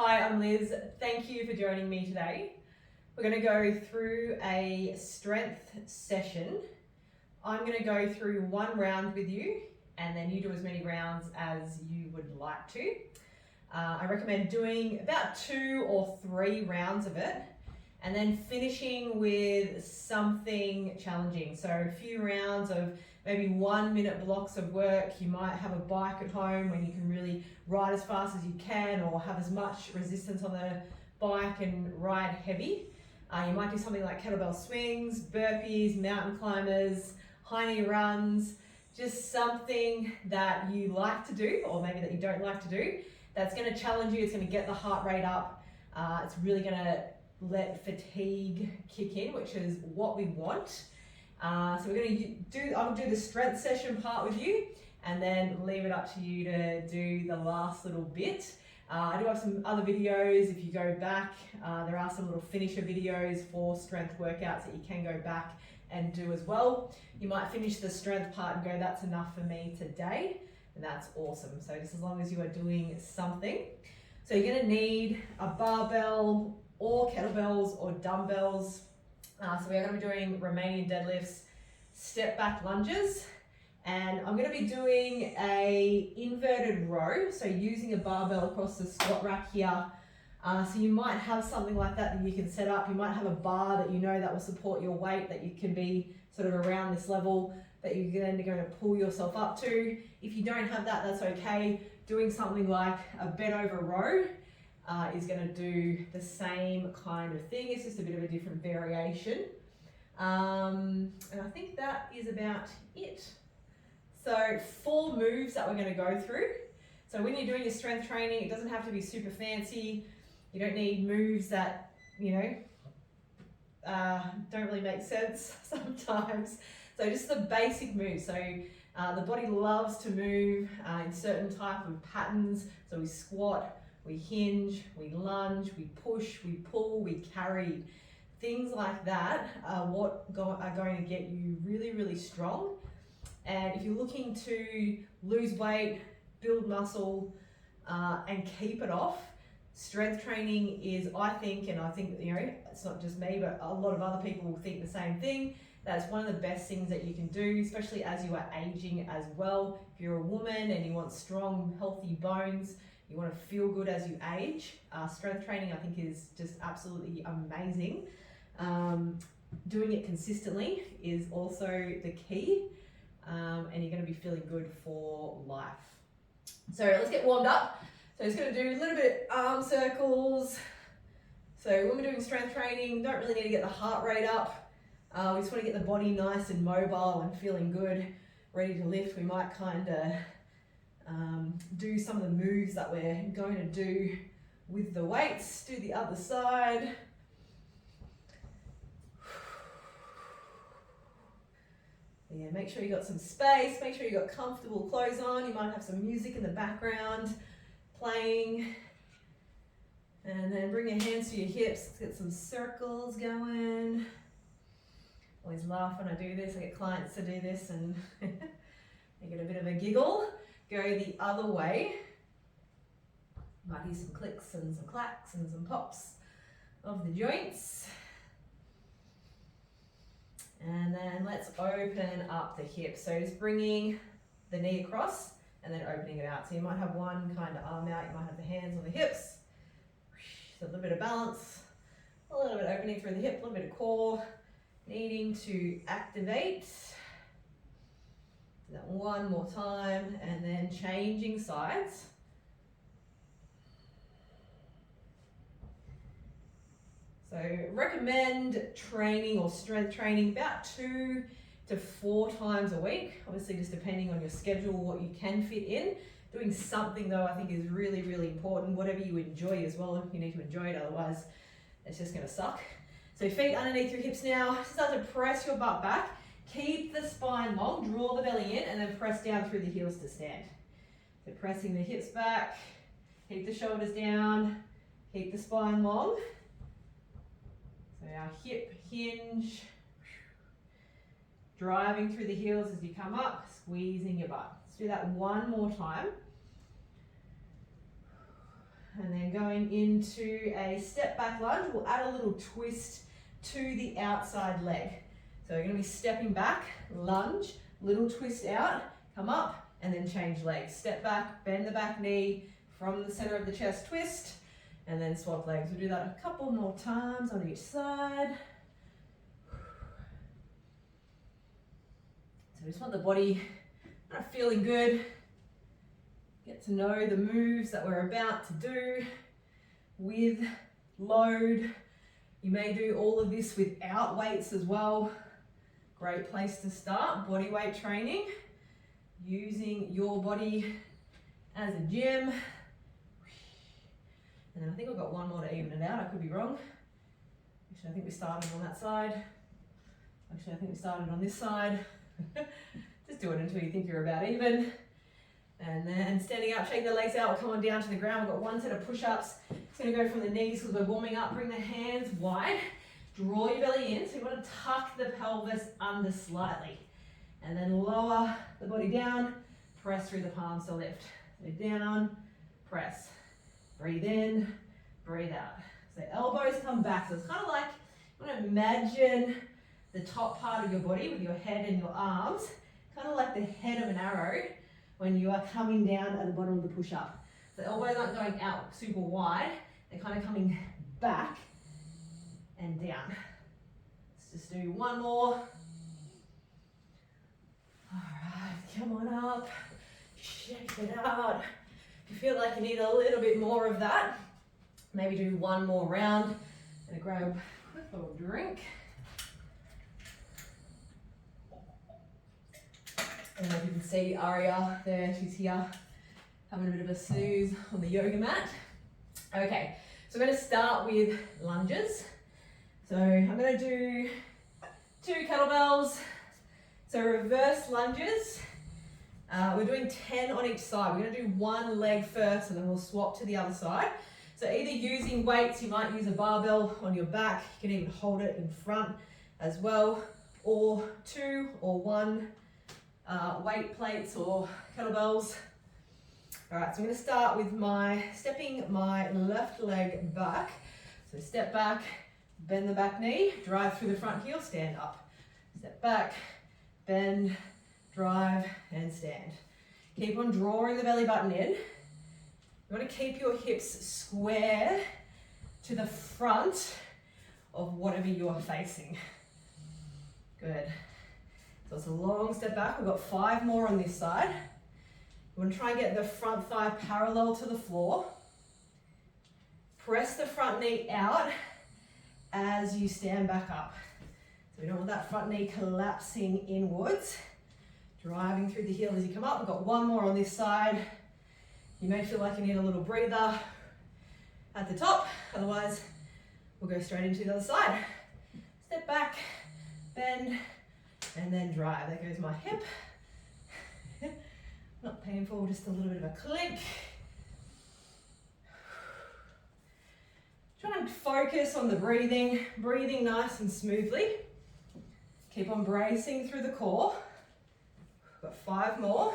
Hi, I'm Liz. Thank you for joining me today. We're going to go through a strength session. I'm going to go through one round with you and then you do as many rounds as you would like to. I recommend doing about 2 or 3 rounds of it and then finishing with something challenging. So a few rounds of maybe 1-minute blocks of work. You might have a bike at home when you can really ride as fast as you can or have as much resistance on the bike and ride heavy. You might do something like kettlebell swings, burpees, mountain climbers, high knee runs, just something that you like to do or maybe that you don't like to do. That's going to challenge you, it's going to get the heart rate up, it's really going to let fatigue kick in, which is what we want. So we're going to I'll do the strength session part with you and then leave it up to you to do the last little bit. I do have some other videos. If you go back, there are some little finisher videos for strength workouts that you can go back and do as well. You might finish the strength part and go, that's enough for me today, and that's awesome. So just as long as you are doing something. So you're going to need a barbell or kettlebells or dumbbells. So we are going to be doing Romanian deadlifts, step back lunges, and I'm going to be doing a inverted row, so using a barbell across the squat rack here. So you might have something like that that you can set up. You might have a bar that you know that will support your weight, that you can be sort of around this level that you're then going to pull yourself up to. If you don't have that, that's okay. Doing something like a bent over row is going to do the same kind of thing. It's just a bit of a different variation. And I think that is about it. So 4 moves that we're going to go through. So when you're doing your strength training, it doesn't have to be super fancy. You don't need moves that, don't really make sense sometimes. So just the basic moves. So the body loves to move in certain type of patterns. So we squat, we hinge, we lunge, we push, we pull, we carry. Things like that are what are going to get you really, really strong. And if you're looking to lose weight, build muscle, and keep it off, strength training is, I think it's not just me, but a lot of other people will think the same thing. That's one of the best things that you can do, especially as you are aging as well. If you're a woman and you want strong, healthy bones, you want to feel good as you age, strength training I think is just absolutely amazing. Doing it consistently is also the key, and you're going to be feeling good for life. So let's get warmed up. So just going to do a little bit of arm circles. So when we're doing strength training, don't really need to get the heart rate up. We just want to get the body nice and mobile and feeling good, ready to lift. We might kind of do some of the moves that we're going to do with the weights. Do the other side. Yeah, make sure you got some space, make sure you got comfortable clothes on. You might have some music in the background playing. And then bring your hands to your hips. Let's get some circles going. Always laugh when I do this. I get clients to do this and they get a bit of a giggle. Go the other way. You might hear some clicks and some clacks and some pops of the joints. And then let's open up the hips. So just bringing the knee across and then opening it out. So you might have one kind of arm out, you might have the hands on the hips. So a little bit of balance, a little bit opening through the hip, a little bit of core, needing to activate. Do that one more time and then changing sides. So recommend training or strength training about 2 to 4 times a week, obviously just depending on your schedule, what you can fit in. Doing something though I think is really, really important, whatever you enjoy as well. You need to enjoy it, otherwise it's just gonna suck. So feet underneath your hips now, start to press your butt back, keep the spine long, draw the belly in and then press down through the heels to stand. So pressing the hips back, keep the shoulders down, keep the spine long. So our hip hinge, driving through the heels as you come up, squeezing your butt. Let's do that one more time. And then then going into a step back lunge, we'll add a little twist to the outside leg. So we're going to be stepping back, lunge, little twist out, come up, and then change legs. Step back, bend the back knee from the center of the chest, twist, and then swap legs. We'll do that a couple more times on each side. So we just want the body kind of feeling good. Get to know the moves that we're about to do with load. You may do all of this without weights as well. Great place to start, body weight training. Using your body as a gym. And then I think I've got one more to even it out, I could be wrong. Actually, I think we started on that side. Actually, I think we started on this side. Just do it until you think you're about even. And then standing up, shake the legs out, we'll come on down to the ground. We've got one set of push-ups. It's gonna go from the knees because we're warming up. Bring the hands wide. Draw your belly in, so you want to tuck the pelvis under slightly. And then lower the body down, press through the palms to lift. So down, press. Breathe in, breathe out. So elbows come back. So it's kind of like, you want to imagine the top part of your body with your head and your arms, kind of like the head of an arrow when you are coming down at the bottom of the push-up. So elbows aren't going out super wide, they're kind of coming back and down. Let's just do one more. All right, come on up, shake it out. If you feel like you need a little bit more of that, maybe do one more round. And grab a quick little drink. I don't know if you can see Aria there, she's here having a bit of a snooze on the yoga mat. Okay, so we're going to start with lunges. So I'm going to do 2 kettlebells. So reverse lunges. We're doing 10 on each side. We're going to do one leg first and then we'll swap to the other side. So either using weights, you might use a barbell on your back. You can even hold it in front as well, or 2 or 1 weight plates or kettlebells. All right, so I'm going to start with stepping my left leg back. So step back, bend the back knee, drive through the front heel, stand up. Step back, bend, drive, and stand. Keep on drawing the belly button in. You want to keep your hips square to the front of whatever you are facing. Good. So it's a long step back. We've got 5 more on this side. You want to try and get the front thigh parallel to the floor. Press the front knee out as you stand back up. So we don't want that front knee collapsing inwards. Driving through the heel as you come up. We've got 1 more on this side. You may feel like you need a little breather at the top. Otherwise, we'll go straight into the other side. Step back, bend, and then drive. There goes my hip. Not painful, just a little bit of a click. Try and focus on the breathing nice and smoothly. Keep on bracing through the core. Got 5 more.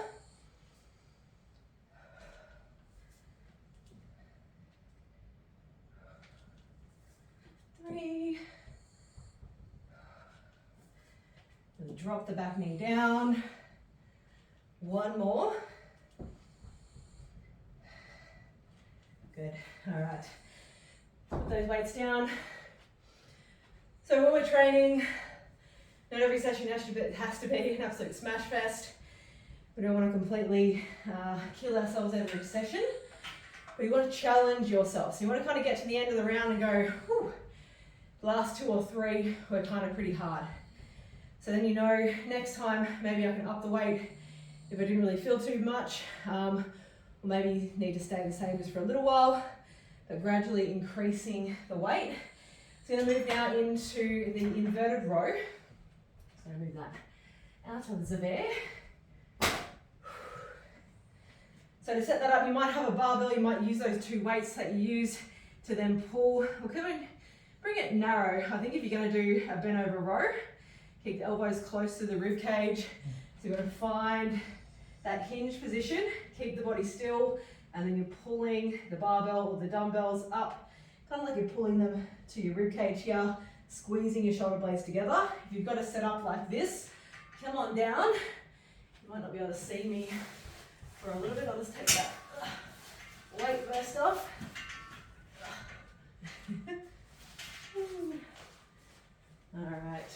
Three. And drop the back knee down. 1 more. Good. All right. Put those weights down. So when we're training, not every session has to be an absolute smash fest. We don't want to completely kill ourselves every session. But you want to challenge yourself. So you want to kind of get to the end of the round and go, whew, the last 2 or 3 were kind of pretty hard. So then you know next time maybe I can up the weight if I didn't really feel too much. Or maybe need to stay the same just for a little while, but gradually increasing the weight. So I'm going to move now into the inverted row. So move that out of the bear. So to set that up, you might have a barbell, you might use those 2 weights that you use to then pull. We'll come in, bring it narrow. I think if you're going to do a bent over row, keep the elbows close to the rib cage. So you're going to find that hinge position, keep the body still and then you're pulling the barbell or the dumbbells up, kind of like you're pulling them to your rib cage here, squeezing your shoulder blades together. If you've got it set up like this, come on down. You might not be able to see me for a little bit. I'll just take that weight first off. Alright,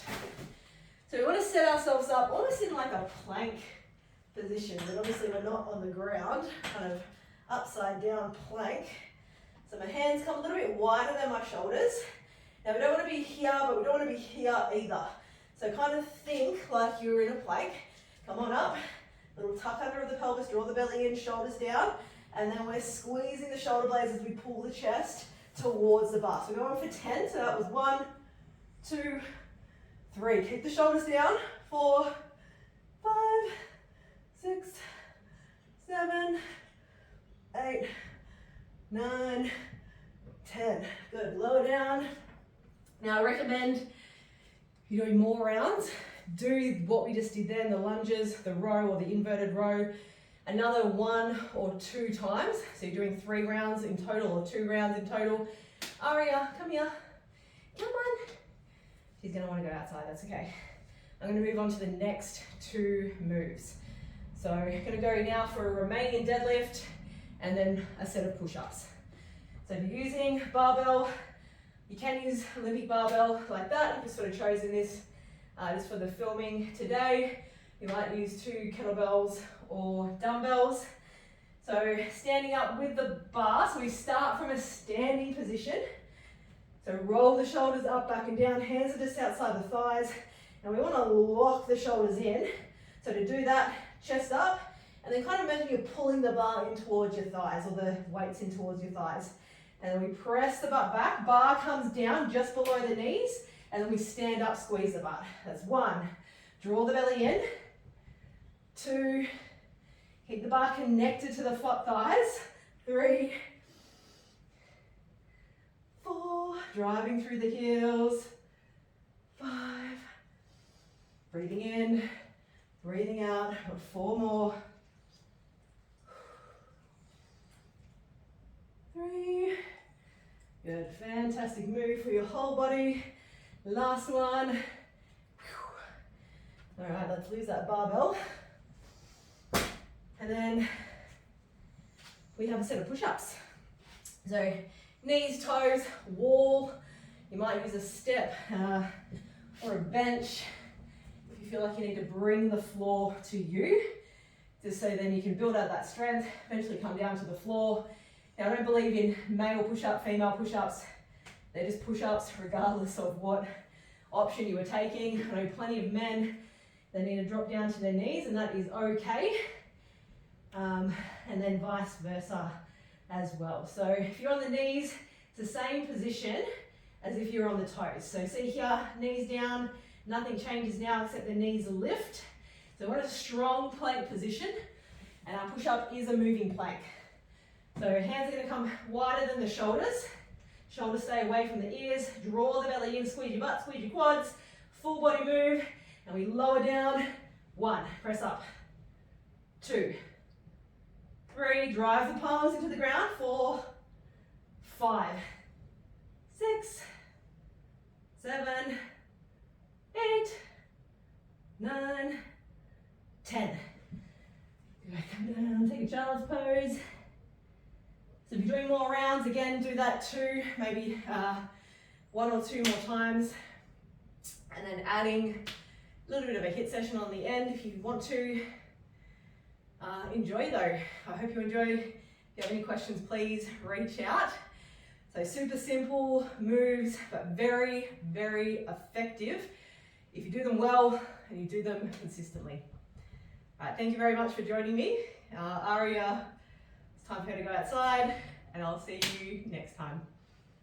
so we want to set ourselves up almost in like a plank position, but obviously we're not on the ground, kind of upside down plank. So my hands come a little bit wider than my shoulders. Now we don't want to be here, but we don't want to be here either. So kind of think like you're in a plank. Come on up, little tuck under of the pelvis, draw the belly in, shoulders down, and then we're squeezing the shoulder blades as we pull the chest towards the bar. So we're going for 10, so that was 1, 2, 3. Keep the shoulders down. 4, 5, 6, 7, 8, 9, 10. Good. Lower down. Now I recommend if you're doing more rounds, do what we just did then, the lunges, the row or the inverted row, another 1 or 2 times. So you're doing 3 rounds in total or 2 rounds in total. Aria, come here. Come on. She's going to want to go outside, that's okay. I'm going to move on to the next 2 moves. So I'm going to go now for a Romanian deadlift and then a set of push-ups. So if you're using barbell, you can use Olympic barbell like that. I've just sort of chosen this just for the filming today. You might use 2 kettlebells or dumbbells. So standing up with the bar, so we start from a standing position. So roll the shoulders up, back and down, hands are just outside the thighs. And we want to lock the shoulders in. So to do that, chest up, and then kind of imagine you're pulling the bar in towards your thighs, or the weights in towards your thighs. And then we press the butt back, bar comes down just below the knees, and then we stand up, squeeze the butt. That's 1, draw the belly in. 2, keep the bar connected to the thighs. 3, 4, driving through the heels. 5, breathing in, breathing out. 4 more. 3, good, fantastic move for your whole body. Last one. All right, let's lose that barbell. And then we have a set of push-ups. So knees, toes, wall. You might use a step or a bench if you feel like you need to bring the floor to you, just so then you can build up that strength, eventually come down to the floor. Now I don't believe in male push-up, female push-ups. They're just push-ups regardless of what option you were taking. I know plenty of men that need to drop down to their knees, and that is okay. And then vice versa as well. So if you're on the knees, it's the same position as if you're on the toes. So see here, knees down, nothing changes now except the knees lift. So we're in a strong plank position, and our push-up is a moving plank. So hands are going to come wider than the shoulders. Shoulders stay away from the ears. Draw the belly in, squeeze your butt, squeeze your quads. Full body move, and we lower down. 1, press up. 2, 3, drive the palms into the ground. 4, 5, 6, 7, 8, 9, 10. Good, come down, take a child's pose. So if you're doing more rounds, again, do that 2, maybe 1 or 2 more times. And then adding a little bit of a HIIT session on the end if you want to. Enjoy though. I hope you enjoy. If you have any questions, please reach out. So super simple moves, but very, very effective if you do them well and you do them consistently. All right, thank you very much for joining me. Aria, it's time for her to go outside, and I'll see you next time.